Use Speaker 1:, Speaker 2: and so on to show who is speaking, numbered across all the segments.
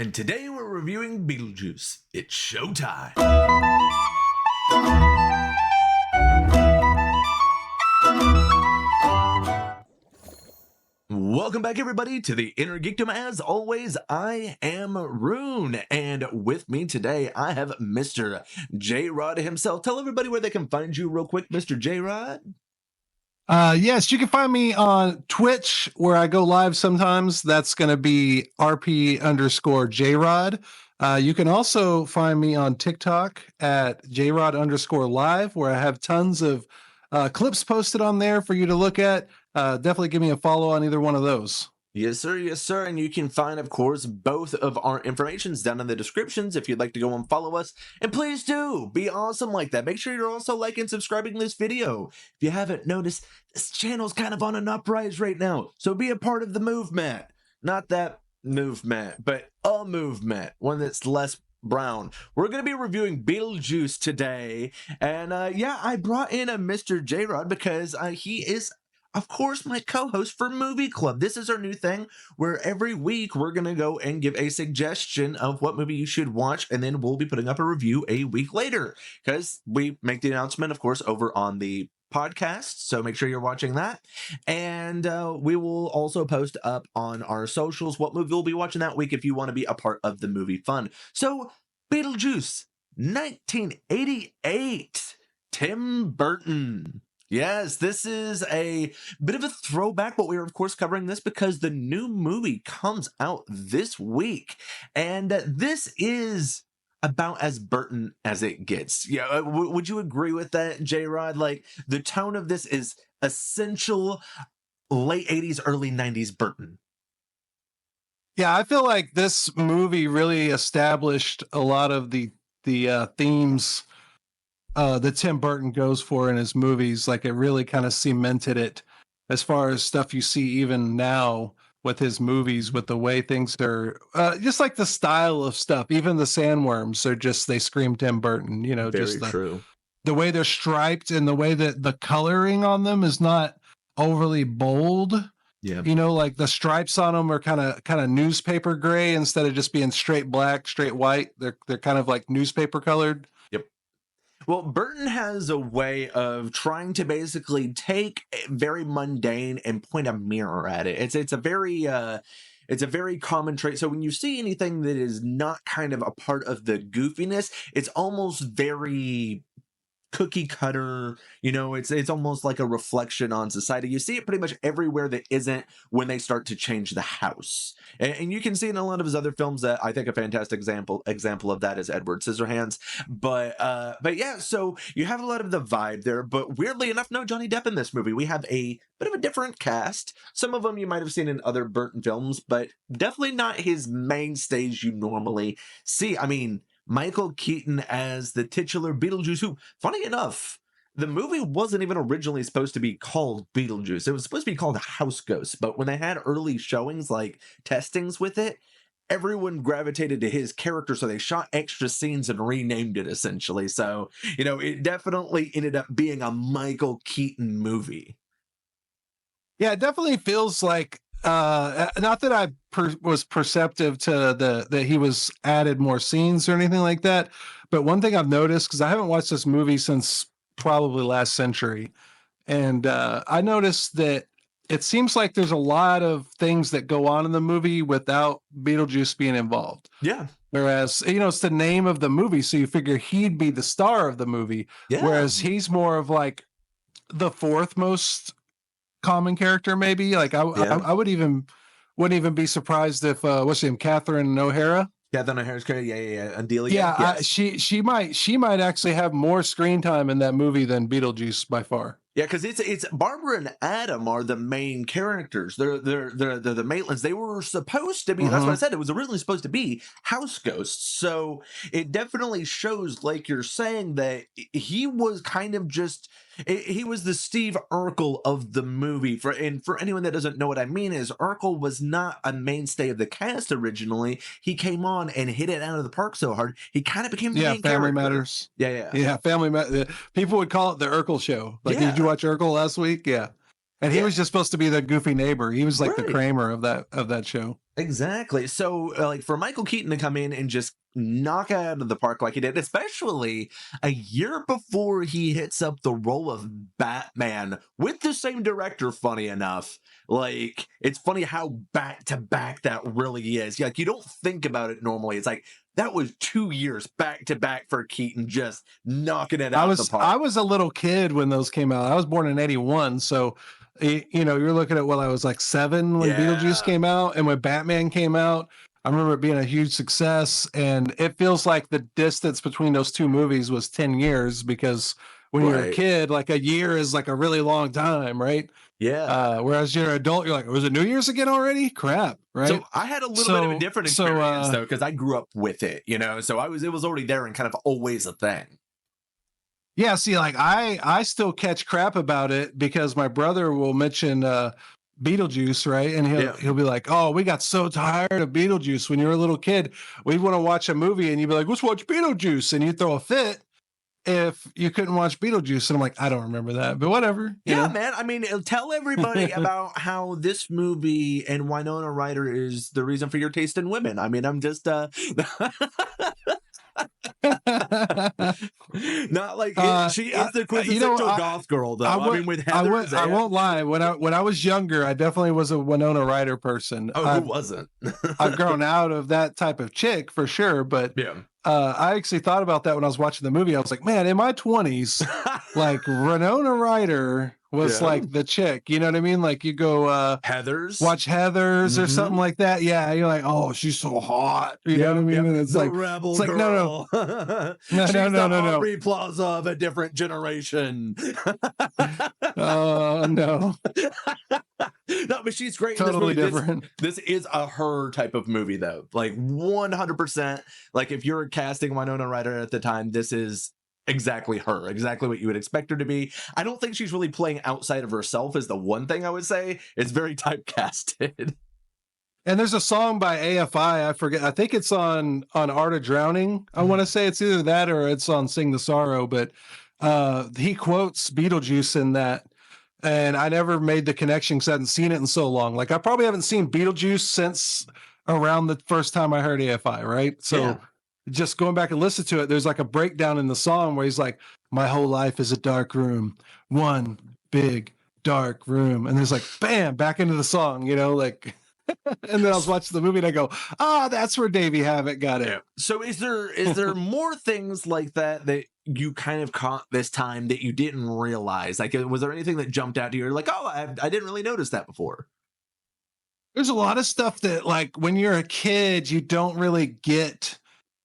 Speaker 1: And today we're reviewing Beetlejuice. It's showtime. Welcome back, everybody, to the Inner Geekdom. As always, I am Rune, and with me today, I have Mr. J-Rod himself. Tell everybody where they can find you real quick, Mr. J-Rod.
Speaker 2: Yes, you can find me on Twitch, where I go live sometimes. That's going to be RP_JRod. You can also find me on TikTok at JRod_live, where I have tons of clips posted on there for you to look at. Definitely give me a follow on either one of those.
Speaker 1: Yes, sir. Yes, sir. And you can find, of course, both of our informations down in the descriptions if you'd like to go and follow us. And please do be awesome like that. Make sure you're also liking and subscribing to this video. If you haven't noticed, this channel's kind of on an uprise right now. So be a part of the movement. Not that movement, but a movement. One that's less brown. We're going to be reviewing Beetlejuice today. And yeah, I brought in a Mr. J-Rod because he is, of course, my co-host for Movie Club. This is our new thing where every week we're going to go and give a suggestion of what movie you should watch, and then we'll be putting up a review a week later because we make the announcement, of course, over on the podcast. So make sure you're watching that. And we will also post up on our socials what movie we'll be watching that week if you want to be a part of the movie fun. So Beetlejuice, 1988, Tim Burton. Yes, this is a bit of a throwback, but we are, of course, covering this because the new movie comes out this week. And this is about as Burton as it gets. Yeah, would you agree with that, J-Rod? Like, the tone of this is essential late 80s, early 90s Burton.
Speaker 2: Yeah, I feel like this movie really established a lot of the themes that Tim Burton goes for in his movies. Like, it really kind of cemented it as far as stuff you see even now with his movies, with the way things are, just like the style of stuff. Even the sandworms are just, they scream Tim Burton, you know.
Speaker 1: Very
Speaker 2: just
Speaker 1: true.
Speaker 2: The way they're striped and the way that the coloring on them is not overly bold.
Speaker 1: Yeah.
Speaker 2: You know, like the stripes on them are kind of newspaper gray instead of just being straight black, straight white. They're kind of like newspaper colored.
Speaker 1: Well, Burton has a way of trying to basically take very mundane and point a mirror at it. It's a very common trait. So when you see anything that is not kind of a part of the goofiness, it's almost very cookie cutter, you know. It's almost like a reflection on society. You see it pretty much everywhere that isn't when they start to change the house, and you can see in a lot of his other films that I think a fantastic example of that is Edward Scissorhands. But yeah, so you have a lot of the vibe there, but weirdly enough, no Johnny Depp in this movie. We have a bit of a different cast. Some of them you might have seen in other Burton films, but definitely not his mainstays you normally see. I mean, Michael Keaton as the titular Beetlejuice, who, funny enough, the movie wasn't even originally supposed to be called Beetlejuice. It was supposed to be called House Ghost, but when they had early showings, like testings with it, everyone gravitated to his character, so they shot extra scenes and renamed it, essentially. So, you know, it definitely ended up being a Michael Keaton movie.
Speaker 2: Yeah, it definitely feels like, not that I was perceptive to that he was added more scenes or anything like that, but one thing I've noticed, because I haven't watched this movie since probably last century, and I noticed that it seems like there's a lot of things that go on in the movie without Beetlejuice being involved.
Speaker 1: Yeah.
Speaker 2: Whereas, you know, it's the name of the movie, so you figure he'd be the star of the movie.
Speaker 1: Yeah.
Speaker 2: Whereas he's more of like the fourth most common character, maybe. Like I wouldn't even be surprised if what's her name, Catherine O'Hara.
Speaker 1: Catherine O'Hara's character, yeah, Adelia.
Speaker 2: Yeah,
Speaker 1: yes.
Speaker 2: she might actually have more screen time in that movie than Beetlejuice by far.
Speaker 1: Yeah, because it's Barbara and Adam are the main characters. They're the Maitlands. They were supposed to be. That's what I said. It was originally supposed to be house ghosts. So it definitely shows, like you're saying, that he was kind of just. He was the Steve Urkel of the movie. For anyone that doesn't know what I mean, is Urkel was not a mainstay of the cast originally. He came on and hit it out of the park so hard, he kind of became the main
Speaker 2: Family
Speaker 1: character.
Speaker 2: Matters.
Speaker 1: Yeah.
Speaker 2: Family Matters. People would call it the Urkel show. Like, did you watch Urkel last week? Yeah. And he was just supposed to be the goofy neighbor. He was like the Kramer of that show.
Speaker 1: Exactly. So, like, for Michael Keaton to come in and just knock it out of the park like he did, especially a year before he hits up the role of Batman with the same director, funny enough. Like, it's funny how back to back that really is. Like, you don't think about it normally. It's like that was 2 years back to back for Keaton, just knocking it
Speaker 2: I
Speaker 1: out the
Speaker 2: was
Speaker 1: park.
Speaker 2: I was a little kid when those came out. I was born in 81, so you know, you're looking at I was like 7 when Beetlejuice
Speaker 1: Yeah.
Speaker 2: came out, and when Batman came out, I remember it being a huge success, and it feels like the distance between those two movies was 10 years because when you're a
Speaker 1: Right.
Speaker 2: kid, like a year is like a really long time, right?
Speaker 1: Yeah.
Speaker 2: Whereas you're an adult, you're like, was it New Year's again already? Crap, right?
Speaker 1: So I had a little bit of a
Speaker 2: So
Speaker 1: different
Speaker 2: so
Speaker 1: experience
Speaker 2: uh
Speaker 1: though, because I grew up with it, so it was already there and kind of always a thing.
Speaker 2: Yeah, see, like I still catch crap about it because my brother will mention Beetlejuice, right? And he'll
Speaker 1: Yeah.
Speaker 2: he'll be like, "Oh, we got so tired of Beetlejuice when you were a little kid. We want to watch a movie, and you'd be like, let's watch Beetlejuice,' and you throw a fit if you couldn't watch Beetlejuice." And I'm like, I don't remember that, but whatever, you
Speaker 1: Yeah,
Speaker 2: know.
Speaker 1: man. I mean, tell everybody about how this movie and Winona Ryder is the reason for your taste in women. I mean, I'm just not like she is the
Speaker 2: You know,
Speaker 1: quintessential goth girl
Speaker 2: I
Speaker 1: though. I
Speaker 2: would
Speaker 1: mean, with Heather's
Speaker 2: I
Speaker 1: and
Speaker 2: won't lie. When I was younger, I definitely was a Winona Ryder person.
Speaker 1: oh, who wasn't?
Speaker 2: I've grown out of that type of chick for sure, but
Speaker 1: Yeah.
Speaker 2: I actually thought about that when I was watching the movie. I was like, man, in my 20s, like Winona Ryder was
Speaker 1: Yeah.
Speaker 2: like the chick. You know what I mean? Like you go
Speaker 1: Heather's.
Speaker 2: watch Heather's or
Speaker 1: Hmm.
Speaker 2: something like that. Yeah, you're like, oh, she's so hot. You know what I
Speaker 1: Yep,
Speaker 2: mean?
Speaker 1: yep.
Speaker 2: And
Speaker 1: The rebel
Speaker 2: it's like, no,
Speaker 1: girl.
Speaker 2: no, no,
Speaker 1: She's
Speaker 2: no,
Speaker 1: the
Speaker 2: no, no.
Speaker 1: Aubrey Plaza of a different generation.
Speaker 2: Oh no,
Speaker 1: No, but she's great in this
Speaker 2: totally
Speaker 1: movie.
Speaker 2: different.
Speaker 1: This is a her type of movie, though. Like 100%. Like if you're casting Winona Ryder at the time, this is exactly her, exactly what you would expect her to be. I don't think she's really playing outside of herself. Is the one thing I would say. It's very typecasted.
Speaker 2: And there's a song by AFI. I forget. I think it's on Art of Drowning. I want to say it's either that or it's on Sing the Sorrow. But he quotes Beetlejuice in that, and I never made the connection because I hadn't seen it in so long. Like I probably haven't seen Beetlejuice since around the first time I heard AFI. Right.
Speaker 1: Yeah.
Speaker 2: So just going back and listen to it, there's like a breakdown in the song where he's like, "My whole life is a dark room, one big dark room," and there's like, bam, back into the song. You know, like. And then I was watching the movie and I go, ah, that's where Davey Havok got it.
Speaker 1: Yeah. So is there more things like that that you kind of caught this time that you didn't realize? Like, was there anything that jumped out to you? You're like, oh, I didn't really notice that before.
Speaker 2: There's a lot of stuff that, like, when you're a kid, you don't really get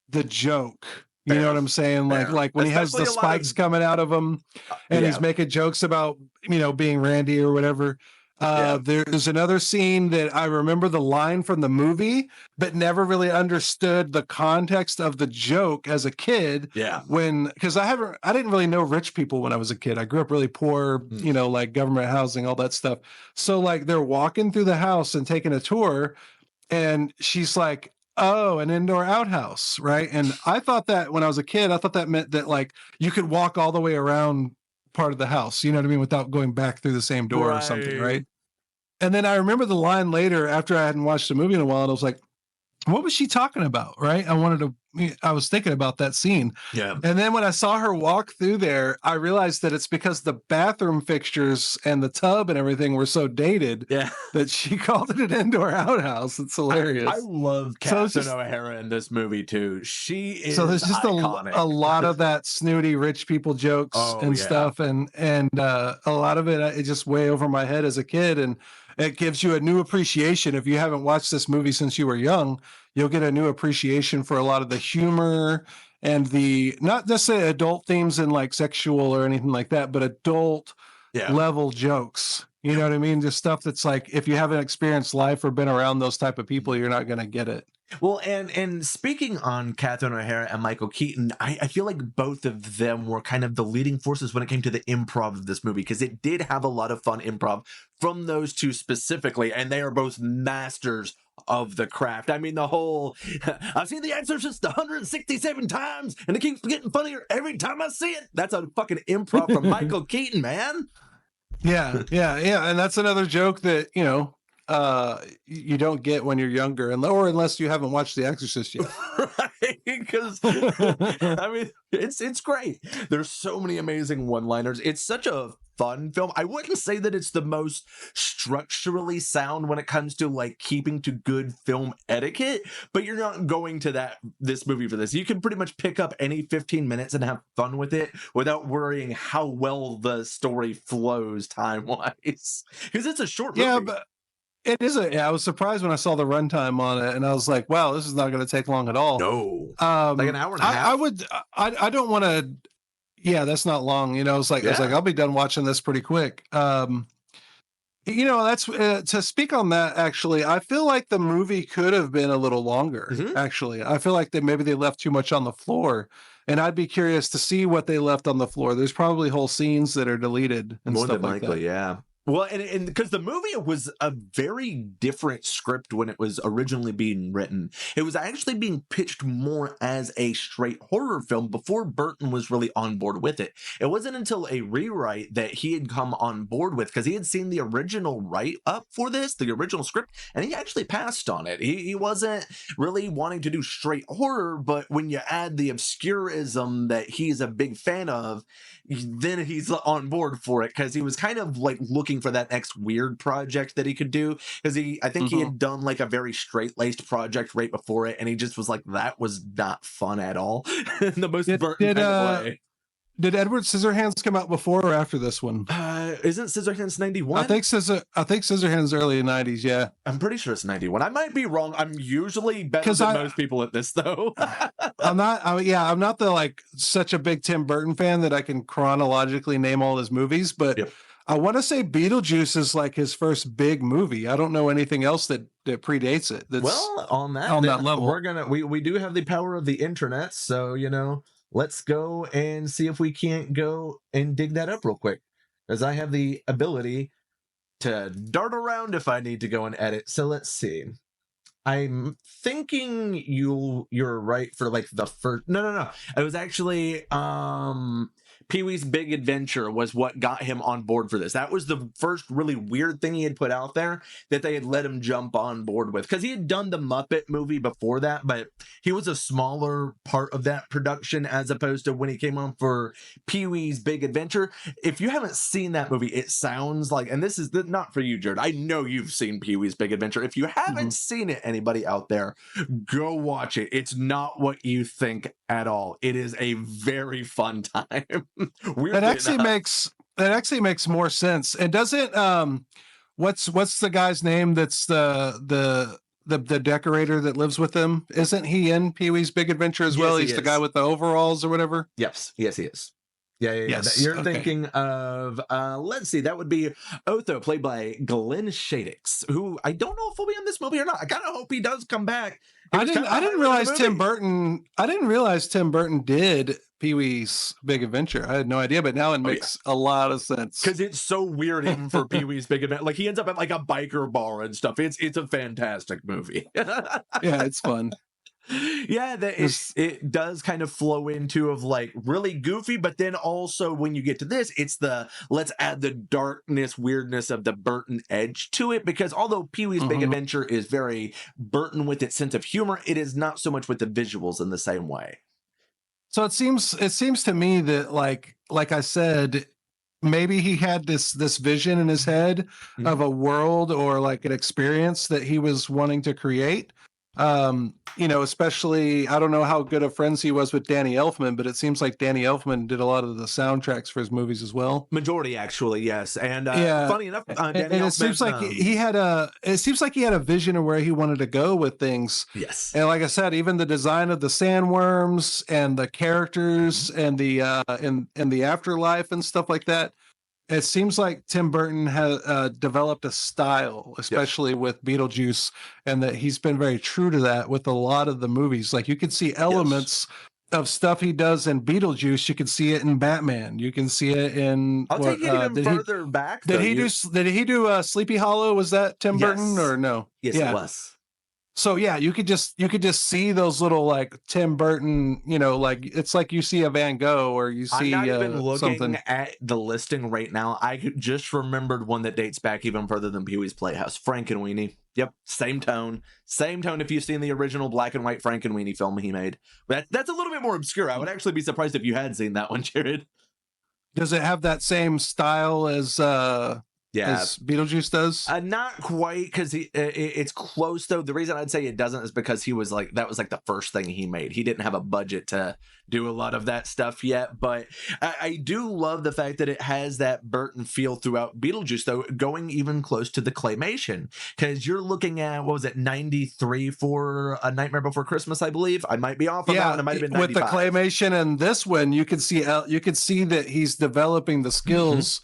Speaker 2: the joke. You know
Speaker 1: Fair.
Speaker 2: what I'm saying?
Speaker 1: Fair.
Speaker 2: Like when he has
Speaker 1: Especially
Speaker 2: the
Speaker 1: a lot
Speaker 2: spikes
Speaker 1: of
Speaker 2: coming out of him and
Speaker 1: yeah,
Speaker 2: he's making jokes about, being Randy or whatever.
Speaker 1: yeah,
Speaker 2: There's another scene that I remember the line from the movie, but never really understood the context of the joke as a kid.
Speaker 1: yeah.
Speaker 2: Because I didn't really know rich people when I was a kid. I grew up really poor, like government housing, all that stuff. So like they're walking through the house and taking a tour, and she's like, oh, an indoor outhouse, right? And I thought that when I was a kid, I thought that meant that like you could walk all the way around part of the house, you know what I mean, without going back through the same door or something,
Speaker 1: Right.
Speaker 2: right? And then I remember the line later after I hadn't watched the movie in a while, and I was like, what was she talking about? Right. I was thinking about that scene.
Speaker 1: Yeah.
Speaker 2: And then when I saw her walk through there, I realized that it's because the bathroom fixtures and the tub and everything were so dated
Speaker 1: Yeah.
Speaker 2: that she called it an indoor outhouse. It's hilarious.
Speaker 1: I love
Speaker 2: So it's
Speaker 1: Catherine
Speaker 2: just-
Speaker 1: O'Hara in this movie too. She is
Speaker 2: so there's just
Speaker 1: iconic.
Speaker 2: a lot of that snooty rich people jokes
Speaker 1: Oh,
Speaker 2: and
Speaker 1: yeah.
Speaker 2: stuff, and a lot of it just way over my head as a kid, and it gives you a new appreciation. If you haven't watched this movie since you were young, you'll get a new appreciation for a lot of the humor and the not necessarily adult themes and like sexual or anything like that, but adult
Speaker 1: Yeah.
Speaker 2: level jokes. You know what I mean? Just stuff that's like, if you haven't experienced life or been around those type of people, you're not going to get it.
Speaker 1: Well, and speaking on Catherine O'Hara and Michael Keaton, I feel like both of them were kind of the leading forces when it came to the improv of this movie, because it did have a lot of fun improv from those two specifically, and they are both masters of the craft. I mean, the whole I've seen The Exorcist 167 times, and it keeps getting funnier every time I see it. That's a fucking improv from Michael Keaton, man.
Speaker 2: Yeah. And that's another joke that, you don't get when you're younger, and or unless you haven't watched The Exorcist yet.
Speaker 1: Right? Because I mean, it's great. There's so many amazing one-liners. It's such a fun film. I wouldn't say that it's the most structurally sound when it comes to like keeping to good film etiquette, but you're not going to this movie for this. You can pretty much pick up any 15 minutes and have fun with it without worrying how well the story flows time-wise. Because it's a short movie.
Speaker 2: Yeah, but it is I was surprised when I saw the runtime on it, and I was like, "Wow, this is not going to take long at all."
Speaker 1: No, like an hour and a half.
Speaker 2: I don't want to. Yeah, that's not long. I was like, I'll be done watching this pretty quick. That's to speak on that. Actually, I feel like the movie could have been a little longer.
Speaker 1: Mm-hmm.
Speaker 2: Actually, I feel like maybe they left too much on the floor, and I'd be curious to see what they left on the floor. There's probably whole scenes that are deleted and
Speaker 1: More
Speaker 2: stuff
Speaker 1: than
Speaker 2: like
Speaker 1: likely,
Speaker 2: that.
Speaker 1: yeah. Well, and because the movie was a very different script when it was originally being written. It was actually being pitched more as a straight horror film before Burton was really on board with it. It wasn't until a rewrite that he had come on board with, because he had seen the original write-up for this, the original script, and he actually passed on it. He wasn't really wanting to do straight horror, but when you add the obscurism that he's a big fan of, then he's on board for it, because he was kind of like looking for that next weird project that he could do, because I think he had done like a very straight-laced project right before it, and he just was like, that was not fun at all. In the most Burton kind of way.
Speaker 2: Did Edward Scissorhands come out before or after this one?
Speaker 1: Isn't Scissorhands 91?
Speaker 2: I think Scissorhands early 90s, yeah.
Speaker 1: I'm pretty sure it's 91. I might be wrong. I'm usually better than most people at this, though.
Speaker 2: I'm not the like such a big Tim Burton fan that I can chronologically name all his movies, but yep. I want to say Beetlejuice is like his first big movie. I don't know anything else that predates it.
Speaker 1: Well, on that level, we do have the power of the internet, so let's go and see if we can't go and dig that up real quick, as I have the ability to dart around if I need to go and edit. So let's see. I'm thinking you're right for like the first. No. It was actually Pee-wee's Big Adventure was what got him on board for this. That was the first really weird thing he had put out there that they had let him jump on board with, because he had done the Muppet movie before that, but he was a smaller part of that production as opposed to when he came on for Pee-wee's Big Adventure. If you haven't seen that movie, it sounds like, and this is not for you, Jared, I know you've seen Pee-wee's Big Adventure. If you haven't seen it, anybody out there, go watch it. It's not what you think at all. It is a very fun time. That
Speaker 2: actually makes more sense. And doesn't what's the guy's name that's the decorator that lives with him? Isn't he in Pee-wee's Big Adventure as well? He's the guy with the overalls or whatever.
Speaker 1: Yes, he is. Yeah. Yes. You're thinking of, let's see, that would be Otho, played by Glenn Shadix, who I don't know if he'll be in this movie or not. I kind of hope he does come back.
Speaker 2: I didn't realize Tim Burton did Pee-wee's Big Adventure. I had no idea, but now it makes a lot of sense.
Speaker 1: Because it's so weird even for Pee-wee's Big Adventure. Like, he ends up at like a biker bar and stuff. It's a fantastic movie.
Speaker 2: Yeah, it's fun.
Speaker 1: Yeah, it does kind of flow into of like really goofy, but then also when you get to this, it's let's add the darkness, weirdness of the Burton edge to it, because although Pee-wee's Big Adventure is very Burton with its sense of humor, it is not so much with the visuals in the same way.
Speaker 2: So it seems to me that like I said, maybe he had this vision in his head of a world or like an experience that he was wanting to create. Especially, I don't know how good of friends he was with Danny Elfman, but it seems like Danny Elfman did a lot of the soundtracks for his movies as well.
Speaker 1: Majority, actually, yes. And funny enough, Danny Elfman,
Speaker 2: it seems like he had a vision of where he wanted to go with things.
Speaker 1: Yes.
Speaker 2: And like I said, even the design of the sandworms and the characters and the and the afterlife and stuff like that. It seems like Tim Burton has developed a style, especially with Beetlejuice, and that he's been very true to that with a lot of the movies. Like, you can see elements of stuff he does in Beetlejuice. You can see it in Batman. You can see it in.
Speaker 1: I'll take it even further back.
Speaker 2: Did he do Sleepy Hollow? Was that Tim Burton or no?
Speaker 1: Yes, it was.
Speaker 2: So yeah, you could just see those little like Tim Burton, you know, like it's like you see a Van Gogh or you
Speaker 1: I'm not
Speaker 2: see
Speaker 1: even looking
Speaker 2: something.
Speaker 1: at the listing right now. Just remembered one that dates back even further than Pee Wee's Playhouse. Frankenweenie. Yep, same tone. Same tone if you've seen the original black and white Frankenweenie film he made. But that's a little bit more obscure. I would actually be surprised if you had seen that one, Jared.
Speaker 2: Does it have that same style
Speaker 1: Yeah,
Speaker 2: as Beetlejuice does?
Speaker 1: not quite, because it's close though. The reason I'd say it doesn't is because he was like that was like the first thing he made. He didn't have a budget to do a lot of that stuff yet, but I do love the fact that it has that Burton feel throughout Beetlejuice, though, going even close to the claymation, because you're looking at, what was it, 93 for A Nightmare Before Christmas, I believe. I might be off on that one. It might have been 95.
Speaker 2: With the claymation and this one, you could see that he's developing the skills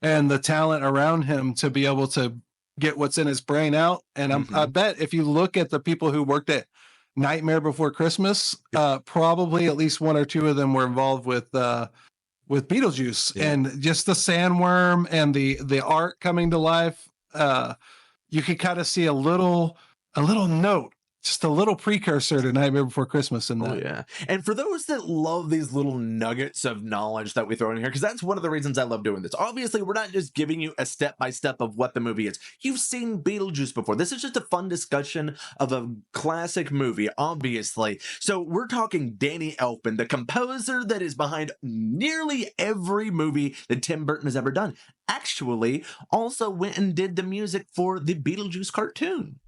Speaker 2: and the talent around him to be able to get what's in his brain out. And I bet if you look at the people who worked at Nightmare Before Christmas, probably at least one or two of them were involved with Beetlejuice, and just the sandworm and the art coming to life. You could kind of see a little note, just a little precursor to Nightmare Before Christmas in that.
Speaker 1: Oh, yeah. And for those that love these little nuggets of knowledge that we throw in here, because that's one of the reasons I love doing this. Obviously, we're not just giving you a step-by-step of what the movie is. You've seen Beetlejuice before. This is just a fun discussion of a classic movie, obviously. So we're talking Danny Elfman, the composer that is behind nearly every movie that Tim Burton has ever done. Actually, also went and did the music for the Beetlejuice cartoon.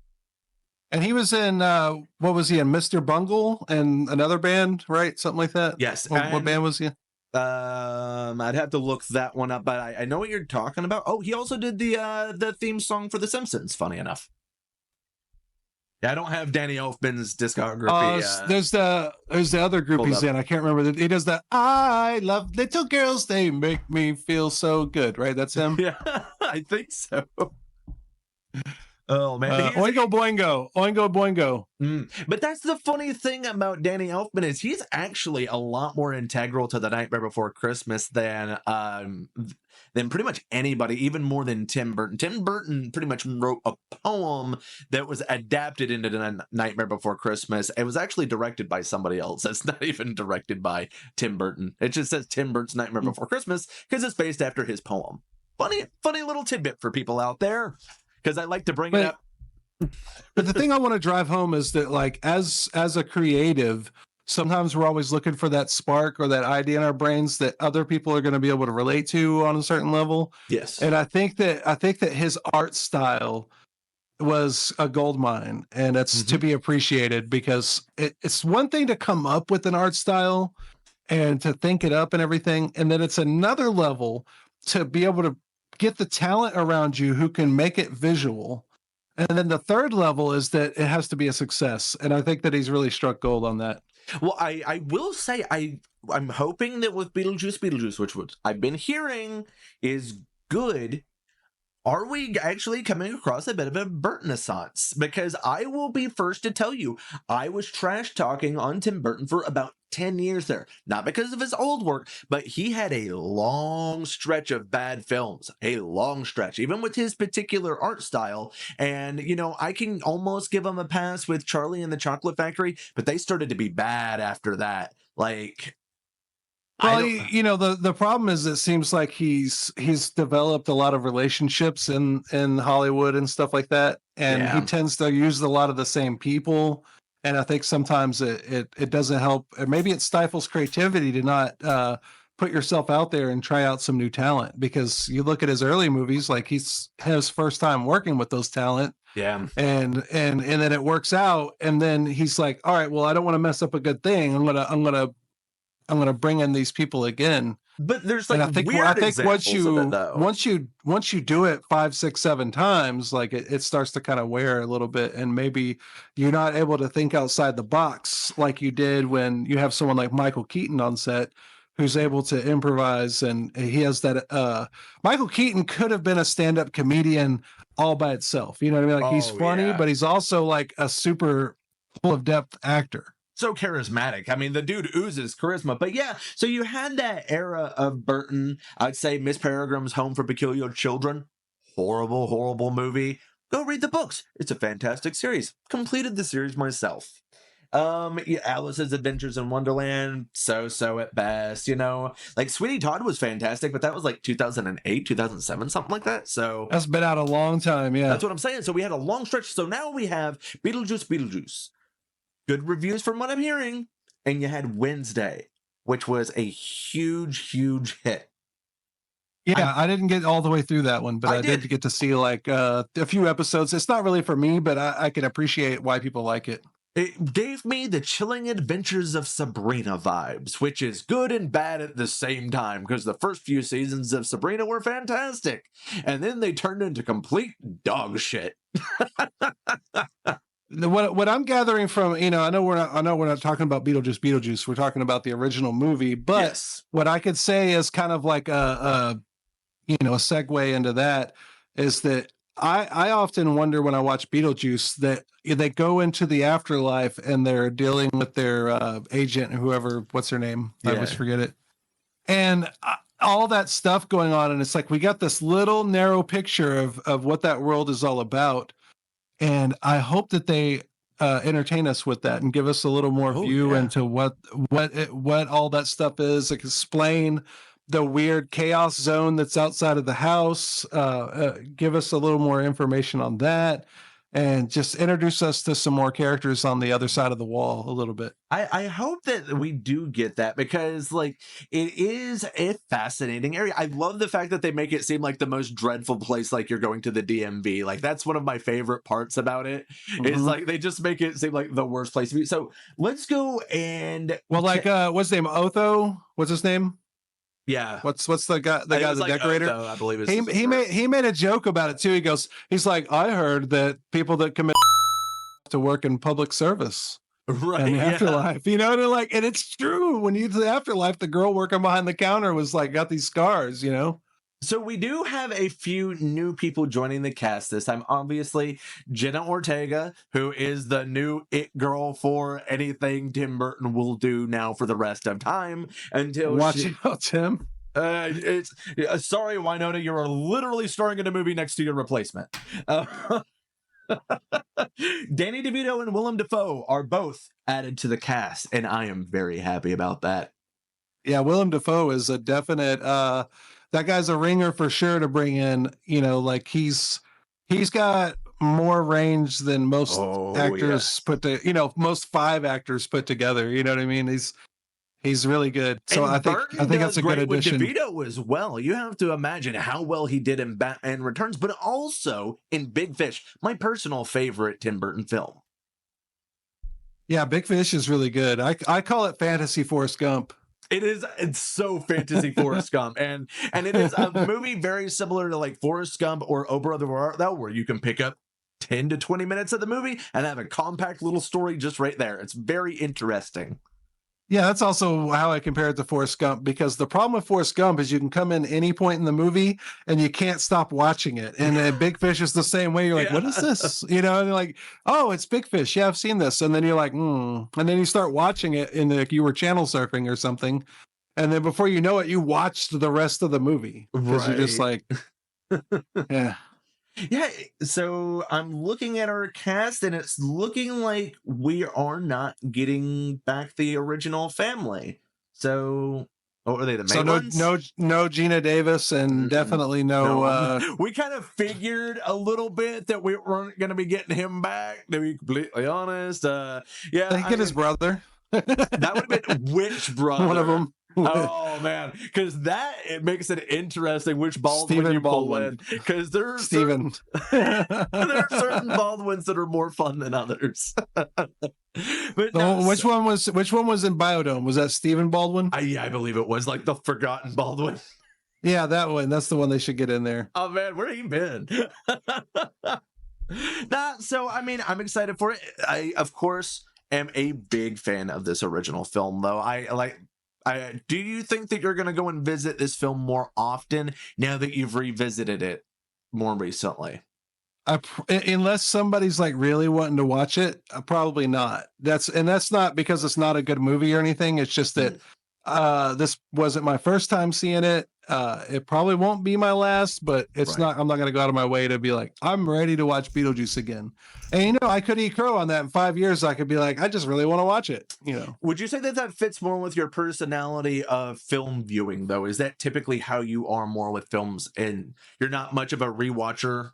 Speaker 2: And he was in, what was he in, Mr. Bungle and another band, right? Something like that?
Speaker 1: Yes.
Speaker 2: What band was he in?
Speaker 1: I'd have to look that one up, but I know what you're talking about. Oh, he also did the theme song for The Simpsons, funny enough. Yeah, I don't have Danny Elfman's discography.
Speaker 2: There's the other group he's in. I can't remember. He does the I love little girls. They make me feel so good, right? That's him?
Speaker 1: Yeah, I think so. Oh man,
Speaker 2: Oingo Boingo, Oingo Boingo.
Speaker 1: But that's the funny thing about Danny Elfman is he's actually a lot more integral to The Nightmare Before Christmas than pretty much anybody, even more than Tim Burton. Tim Burton pretty much wrote a poem that was adapted into The Nightmare Before Christmas. It was actually directed by somebody else. It's not even directed by Tim Burton. It just says Tim Burton's Nightmare Before Christmas because it's based after his poem. Funny little tidbit for people out there, because I like to bring it up.
Speaker 2: But the thing I want to drive home is that, like, as a creative, sometimes we're always looking for that spark or that idea in our brains that other people are going to be able to relate to on a certain level.
Speaker 1: Yes.
Speaker 2: And I think that his art style was a gold mine, and it's to be appreciated, because it's one thing to come up with an art style and to think it up and everything, and then it's another level to be able to get the talent around you who can make it visual. And then the third level is that it has to be a success. And I think that he's really struck gold on that.
Speaker 1: Well, I will say I'm hoping that with Beetlejuice, which I've been hearing is good, are we actually coming across a bit of a Burton-assance? Because I will be first to tell you, I was trash talking on Tim Burton for about 10 years there. Not because of his old work, but he had a long stretch of bad films. A long stretch, even with his particular art style. And, you know, I can almost give him a pass with Charlie and the Chocolate Factory, but they started to be bad after that. Like...
Speaker 2: Well, you know, the problem is it seems like he's developed a lot of relationships in Hollywood and stuff like that, and he tends to use a lot of the same people. And I think sometimes it doesn't help, or maybe it stifles creativity to not put yourself out there and try out some new talent. Because you look at his early movies, like he's his first time working with those talent.
Speaker 1: Yeah.
Speaker 2: And then it works out, and then he's like, all right, well, I don't want to mess up a good thing. I'm gonna bring in these people again.
Speaker 1: But there's like,
Speaker 2: and I think once you do it 5, 6, 7 times, like it starts to kind of wear a little bit, and maybe you're not able to think outside the box like you did when you have someone like Michael Keaton on set, who's able to improvise, and he has that. Michael Keaton could have been a stand-up comedian all by itself. You know what I mean? Like he's funny, but he's also like a super full of depth actor.
Speaker 1: So charismatic. I mean, the dude oozes charisma. But yeah, so you had that era of Burton. I'd say Miss Peregrine's Home for Peculiar Children. Horrible movie. Go read the books. It's a fantastic series. Completed the series myself. Yeah, Alice's Adventures in Wonderland, so at best, you know. Like Sweeney Todd was fantastic, but that was like 2008, 2007, something like that. So
Speaker 2: That's been out a long time. Yeah.
Speaker 1: that's what I'm saying. So we had a long stretch. So now we have Beetlejuice. Good reviews from what I'm hearing. And you had Wednesday, which was a huge hit.
Speaker 2: Yeah, I didn't get all the way through that one, but I did get to see like a few episodes. It's not really for me, but I can appreciate why people like it.
Speaker 1: It gave me the Chilling Adventures of Sabrina vibes, which is good and bad at the same time, because the first few seasons of Sabrina were fantastic, and then they turned into complete dog shit.
Speaker 2: What I'm gathering from, you know, I know we're not talking about Beetlejuice. We're talking about the original movie, but
Speaker 1: Yes.
Speaker 2: what I could say is kind of like a segue into that is that I often wonder when I watch Beetlejuice that they go into the afterlife and they're dealing with their agent, whoever, what's her name? I always forget it. And all that stuff going on. And it's like, we got this little narrow picture of what that world is all about. And I hope that they entertain us with that and give us a little more view into what all that stuff is. Like explain the weird chaos zone that's outside of the house. Give us a little more information on that, and just introduce us to some more characters on the other side of the wall a little bit.
Speaker 1: I hope that we do get that, because like it is a fascinating area. I love the fact that they make it seem like the most dreadful place, like you're going to the DMV. Like that's one of my favorite parts about it. Is like they just make it seem like the worst place to be. So let's go and
Speaker 2: like what's his name? Otho? What's his name?
Speaker 1: Yeah.
Speaker 2: What's the guy? The guy, the like decorator.
Speaker 1: Otho, I believe
Speaker 2: he made a joke about it too. He's like, I heard that people that commit to work in public service.
Speaker 1: Right.
Speaker 2: In the afterlife, you know, and it's true. When you do the afterlife, the girl working behind the counter was like, got these scars, you know.
Speaker 1: So we do have a few new people joining the cast this time. Obviously, Jenna Ortega, who is the new it girl for anything Tim Burton will do now for the rest of time until
Speaker 2: watch out, Tim.
Speaker 1: It's sorry, Winona, you're literally starring in a movie next to your replacement. Danny DeVito and Willem Dafoe are both added to the cast, and I am very happy about that.
Speaker 2: Yeah, Willem Dafoe is a definite that guy's a ringer for sure to bring in. You know, like he's got more range than most actors most 5 actors put together. You know what I mean? He's really good. So
Speaker 1: and
Speaker 2: I think that's a good addition.
Speaker 1: With DeVito as well. You have to imagine how well he did in Batman Returns, but also in Big Fish, my personal favorite Tim Burton film.
Speaker 2: Yeah, Big Fish is really good. I call it fantasy Forrest Gump.
Speaker 1: It's so fantasy Forrest Gump, and it is a movie very similar to like Forrest Gump or Oh Brother Where Art Thou, where you can pick up 10 to 20 minutes of the movie and have a compact little story just right there. It's very interesting.
Speaker 2: Yeah, that's also how I compare it to Forrest Gump, because the problem with Forrest Gump is you can come in any point in the movie and you can't stop watching it. And Big Fish is the same way. You're like, what is this? You know, and you're like, oh, it's Big Fish. Yeah, I've seen this. And then you're like, And then you start watching it and like you were channel surfing or something. And then before you know it, you watched the rest of the movie. Because you're just like, yeah.
Speaker 1: Yeah, so I'm looking at our cast, and it's looking like we are not getting back the original family. So, are they the main ones?
Speaker 2: No Gina Davis, and definitely no.
Speaker 1: We kind of figured a little bit that we weren't going to be getting him back, to be completely honest. Yeah,
Speaker 2: they get his brother.
Speaker 1: That would have been which brother?
Speaker 2: One of them.
Speaker 1: Oh man, because it makes it interesting which Baldwin you pull in, because there are certain Baldwins that are more fun than others. But
Speaker 2: which one was in Biodome? Was that Stephen Baldwin?
Speaker 1: I believe it was, like the forgotten Baldwin.
Speaker 2: Yeah, that one. That's the one they should get in there.
Speaker 1: Oh man, where he been? So I mean, I'm excited for it. I of course am a big fan of this original film, though. Do you think that you're going to go and visit this film more often now that you've revisited it more recently?
Speaker 2: Unless somebody's like really wanting to watch it, probably not. That's not because it's not a good movie or anything. It's just that this wasn't my first time seeing it. It probably won't be my last, but it's
Speaker 1: Right.
Speaker 2: not. I'm not going to go out of my way to be like, I'm ready to watch Beetlejuice again. And you know, I could eat crow on that in 5 years. I could be like, I just really want to watch it. You know.
Speaker 1: Would you say that that fits more with your personality of film viewing, though? Is that typically how you are more with films, and you're not much of a rewatcher?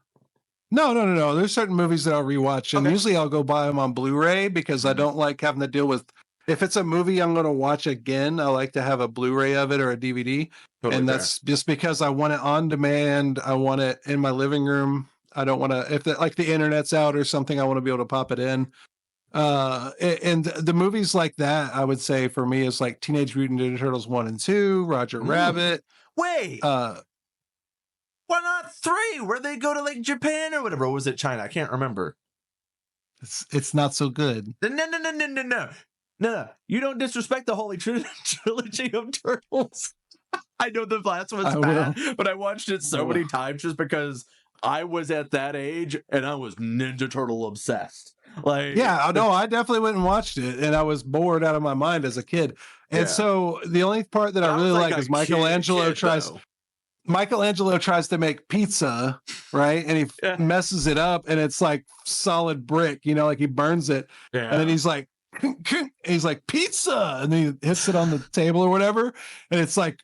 Speaker 2: No, no, no, no. There's certain movies that I'll rewatch, and
Speaker 1: Okay.
Speaker 2: usually I'll go buy them on Blu-ray because I don't like having to deal with. If it's a movie I'm going to watch again, I like to have a Blu-ray of it or a DVD,
Speaker 1: Totally
Speaker 2: and
Speaker 1: fair.
Speaker 2: that's just because I want it on demand. I want it in my living room. I don't want to, if like the internet's out or something, I want to be able to pop it in. And the movies like that, I would say for me is like Teenage Mutant Ninja Turtles 1 and 2, Roger
Speaker 1: Mm.
Speaker 2: Rabbit.
Speaker 1: Wait,
Speaker 2: Uh,
Speaker 1: why not three? Where they go to like Japan or whatever? Or was it China? I can't remember.
Speaker 2: it's not so good.
Speaker 1: No, no, no, no, no, no, no. No, you don't disrespect the Holy Trilogy of Turtles. I know the last one's
Speaker 2: I
Speaker 1: bad,
Speaker 2: will.
Speaker 1: but I watched it so many times just because I was at that age and I was Ninja Turtle obsessed. Like,
Speaker 2: Yeah, no, I definitely went and watched it, and I was bored out of my mind as a kid. And
Speaker 1: yeah.
Speaker 2: so the only part that
Speaker 1: But
Speaker 2: I
Speaker 1: I
Speaker 2: really
Speaker 1: was like
Speaker 2: like
Speaker 1: a
Speaker 2: is Michelangelo
Speaker 1: kid
Speaker 2: tries
Speaker 1: though.
Speaker 2: to make pizza, right? And he
Speaker 1: Yeah.
Speaker 2: messes it up, and it's like solid brick, you know, like he burns it, and then
Speaker 1: Yeah.
Speaker 2: he's like, he's like pizza, and then he hits it on the table or whatever, and it's like,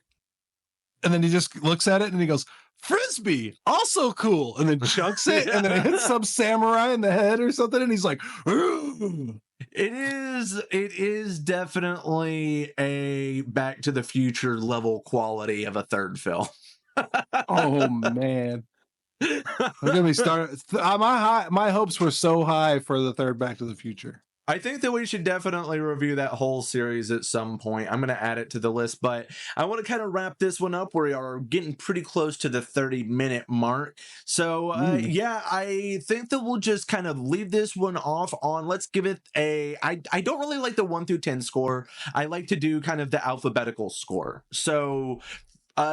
Speaker 2: and then he just looks at it and he goes, Frisbee, also cool, and then chunks it, and then it hits
Speaker 1: Yeah.
Speaker 2: some samurai in the head or something, and he's like, "Ooh."
Speaker 1: It is definitely a Back to the Future level quality of a third film.
Speaker 2: Oh man. I'm gonna be starting. My hopes were so high for the third Back to the Future.
Speaker 1: I think that we should definitely review that whole series at some point. I'm going to add it to the list, but I want to kind of wrap this one up. We are getting pretty close to the 30-minute mark. So,
Speaker 2: Ooh.
Speaker 1: yeah, I think that we'll just kind of leave this one off on, let's give it a, I don't really like the 1 through 10 score. I like to do kind of the alphabetical score. So,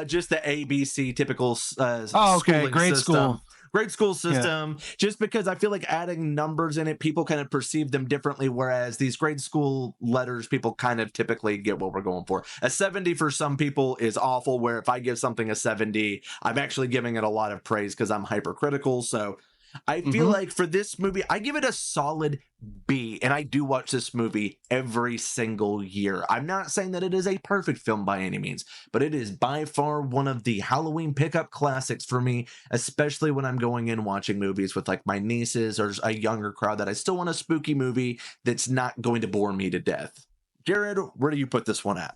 Speaker 1: just the ABC typical
Speaker 2: Oh, okay.
Speaker 1: schooling
Speaker 2: Grade
Speaker 1: system.
Speaker 2: school.
Speaker 1: Grade school
Speaker 2: Yeah.
Speaker 1: system, just because I feel like adding numbers in it, people kind of perceive them differently. Whereas these grade school letters, people kind of typically get what we're going for. A 70 for some people is awful, where if I give something a 70, I'm actually giving it a lot of praise because I'm hypercritical. So I feel
Speaker 2: Mm-hmm.
Speaker 1: like for this movie, I give it a solid B, and I do watch this movie every single year. I'm not saying that it is a perfect film by any means, but it is by far one of the Halloween pickup classics for me, especially when I'm going in watching movies with like my nieces or a younger crowd that I still want a spooky movie that's not going to bore me to death. Jared, where do you put this one at?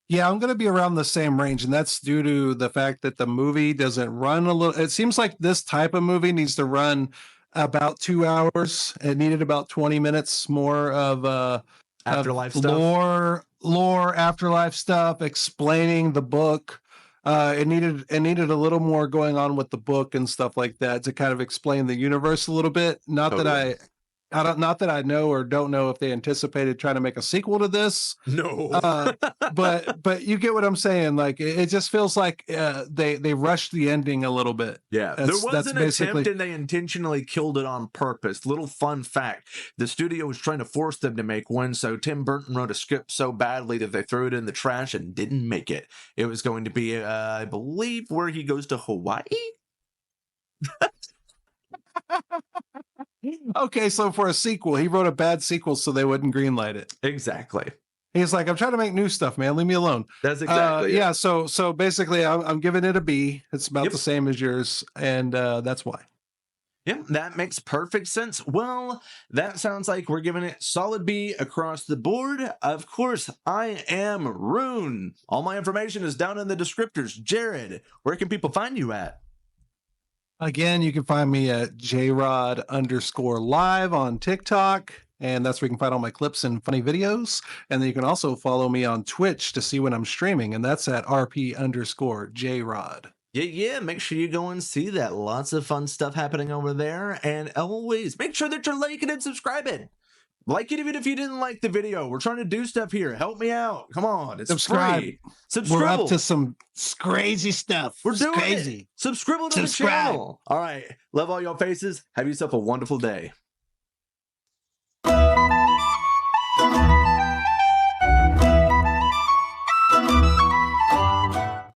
Speaker 2: Yeah, I'm going to be around the same range, and that's due to the fact that the movie doesn't run a little. It seems like this type of movie needs to run about 2 hours. It needed about 20 minutes more of
Speaker 1: Afterlife stuff?
Speaker 2: lore, afterlife stuff, explaining the book. It needed a little more going on with the book and stuff like that to kind of explain the universe a little bit.
Speaker 1: Totally.
Speaker 2: Not that I know or don't know if they anticipated trying to make a sequel to this.
Speaker 1: No.
Speaker 2: Uh, but you get what I'm saying. Like it just feels like they rushed the ending a little bit.
Speaker 1: Yeah, there was
Speaker 2: That's
Speaker 1: an attempt
Speaker 2: basically.
Speaker 1: and they intentionally killed it on purpose. Little fun fact, the studio was trying to force them to make one, so Tim Burton wrote a script so badly that they threw it in the trash and didn't make it. It was going to be, I believe, where he goes to Hawaii?
Speaker 2: Okay, so for a sequel, he wrote a bad sequel so they wouldn't greenlight it.
Speaker 1: Exactly.
Speaker 2: He's like, I'm trying to make new stuff, man. Leave me alone.
Speaker 1: That's exactly it.
Speaker 2: Yeah. So basically, I'm giving it a B. It's about
Speaker 1: Yep.
Speaker 2: the same as yours, and that's why.
Speaker 1: Yeah, that makes perfect sense. Well, that sounds like we're giving it solid B across the board. Of course, I am Rune. All my information is down in the descriptors. Jared, where can people find you at?
Speaker 2: Again, you can find me at jrod_live on TikTok, and that's where you can find all my clips and funny videos. And then you can also follow me on Twitch to see when I'm streaming, and that's at rp_jrod.
Speaker 1: Yeah, make sure you go and see that. Lots of fun stuff happening over there. And always make sure that you're liking and subscribing. Like it even if you didn't like the video. We're trying to do stuff here. Help me out. Come on. It's
Speaker 2: Subscribe.
Speaker 1: free.
Speaker 2: We're
Speaker 1: Subscribe.
Speaker 2: up to some crazy stuff.
Speaker 1: We're doing
Speaker 2: crazy.
Speaker 1: it. Subscribe to the channel. All right. Love all your faces. Have yourself a wonderful day.